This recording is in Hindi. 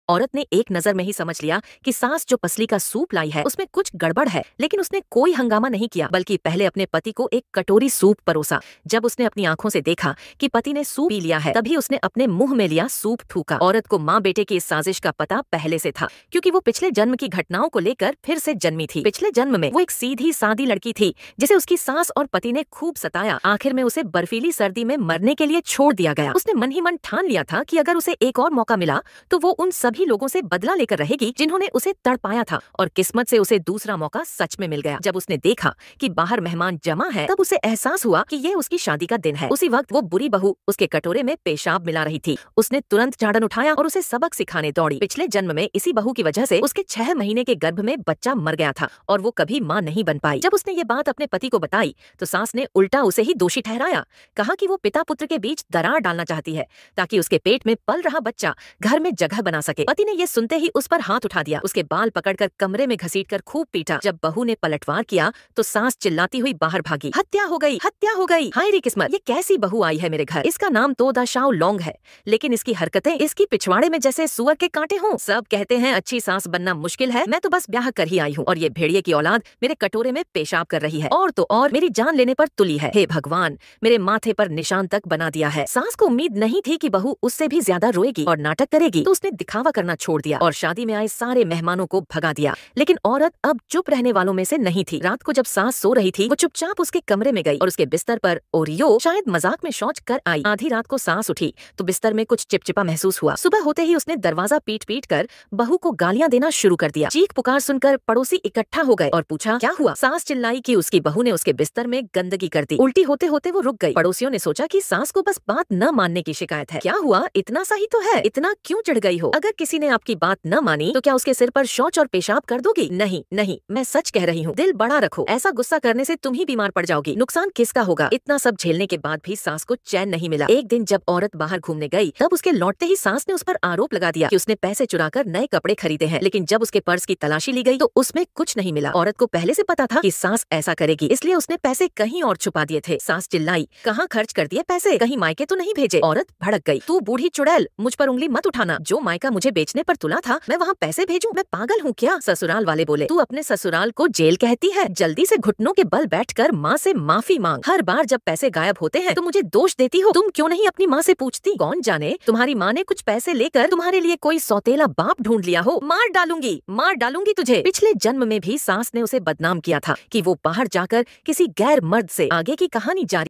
औरत ने एक नजर में ही समझ लिया कि सास जो पसली का सूप लाई है उसमें कुछ गड़बड़ है, लेकिन उसने कोई हंगामा नहीं किया बल्कि पहले अपने पति को एक कटोरी सूप परोसा। जब उसने अपनी आंखों से देखा कि पति ने सूप पी लिया है, तभी उसने अपने मुंह में लिया सूप थूका। औरत को माँ बेटे की इस साजिश का पता पहले से था, क्योंकि वो पिछले जन्म की घटनाओं को लेकर फिर से जन्मी थी। पिछले जन्म में वो एक सीधी सादी लड़की थी जिसे उसकी सास और पति ने खूब सताया। आखिर में उसे बर्फीली सर्दी में मरने के लिए छोड़ दिया गया। उसने मन ही मन ठान लिया था कि अगर उसे एक और मौका मिला तो वो उन सभी लोगों से बदला लेकर रहेगी जिन्होंने उसे तड़पाया था। और किस्मत से उसे दूसरा मौका सच में मिल गया। जब उसने देखा कि बाहर मेहमान जमा है, तब उसे एहसास हुआ कि ये उसकी शादी का दिन है। उसी वक्त वो बुरी बहू उसके कटोरे में पेशाब मिला रही थी। उसने तुरंत झाड़न उठाया और उसे सबक सिखाने दौड़ी। पिछले जन्म में इसी बहू की वजह से उसके 6 महीने के गर्भ में बच्चा मर गया था और वो कभी माँ नहीं बन पाई। जब उसने ये बात अपने पति को बताई तो सास ने उल्टा उसे ही दोषी ठहराया। कहा कि वो पिता पुत्र के बीच दरार डालना चाहती है ताकि उसके पेट में पल रहा बच्चा घर में जगह बना सके। पति ने ये सुनते ही उस पर हाथ उठा दिया, उसके बाल पकड़कर कमरे में घसीटकर खूब पीटा। जब बहू ने पलटवार किया तो सास चिल्लाती हुई बाहर भागी। हत्या हो गई, हत्या हो गई। हाय रे किस्मत, ये कैसी बहू आई है मेरे घर। इसका नाम तो दाशाओ लौंग है, लेकिन इसकी हरकतें इसकी पिछवाड़े में जैसे सुअर के कांटे हों। सब कहते हैं अच्छी सास बनना मुश्किल है, मैं तो बस ब्याह कर ही आई हूँ और ये भेड़िए की औलाद मेरे कटोरे में पेशाब कर रही है और तो और मेरी जान लेने पर तुली है। हे भगवान, मेरे माथे पर निशान तक बना दिया है। सास को उम्मीद नहीं थी कि बहू उससे भी ज्यादा रोएगी और नाटक करेगी, तो उसने दिखावा करना छोड़ दिया और शादी में आए सारे मेहमानों को भगा दिया। लेकिन औरत अब चुप रहने वालों में से नहीं थी। रात को जब सास सो रही थी, वो चुपचाप उसके कमरे में गई और उसके बिस्तर पर ओरियो शायद मजाक में शौच कर आई। आधी रात को सास उठी तो बिस्तर में कुछ चिपचिपा महसूस हुआ। सुबह होते ही उसने दरवाजा पीट पीट कर बहू को गालियां देना शुरू कर दिया। चीख पुकार सुनकर पड़ोसी इकट्ठा हो गए और पूछा क्या हुआ। सास चिल्लाई कि उसकी बहू ने उसके बिस्तर में गंदगी कर दी। उल्टी होते होते वो रुक गई। पड़ोसियों ने सोचा कि सास को बस बात न मानने की शिकायत है। क्या हुआ, इतना सा ही तो है, इतना क्यों चिढ़ गई हो। अगर किसी ने आपकी बात न मानी तो क्या उसके सिर पर शौच और पेशाब कर दोगी। नहीं नहीं, मैं सच कह रही हूँ, दिल बड़ा रखो, ऐसा गुस्सा करने से तुम ही बीमार पड़ जाओगी। नुकसान किसका होगा। इतना सब झेलने के बाद भी सास को चैन नहीं मिला। एक दिन जब औरत बाहर घूमने गई, तब उसके लौटते ही सास ने उस पर आरोप लगा दिया कि उसने पैसे चुराकर नए कपड़े खरीदे हैं। लेकिन जब उसके पर्स की तलाशी ली गई तो उसमें कुछ नहीं मिला। औरत को पहले से पता था कि सास ऐसा करेगी, इसलिए उसने पैसे कहीं और छुपा दिए थे। सास चिल्लाई, कहाँ खर्च कर दिए पैसे, कहीं मायके तो नहीं भेजे। औरत भड़क गई, तू बूढ़ी चुड़ैल, मुझ पर उंगली मत उठाना। जो मायका मुझे बेचने पर तुला था, मैं वहाँ पैसे भेजूं, मैं पागल हूँ क्या। ससुराल वाले बोले, तू अपने ससुराल को जेल कहती है, जल्दी से घुटनों के बल बैठकर माँ से माफी मांग। हर बार जब पैसे गायब होते हैं तो मुझे दोष देती हो। तुम क्यों नहीं अपनी माँ से पूछती। कौन जाने तुम्हारी माँ ने कुछ पैसे लेकर तुम्हारे लिए कोई सौतेला बाप ढूंढ लिया हो। मार डालूंगी तुझे। पिछले जन्म में भी सास ने उसे बदनाम किया था कि वो बाहर जाकर किसी गैर मर्द से। आगे की कहानी जारी।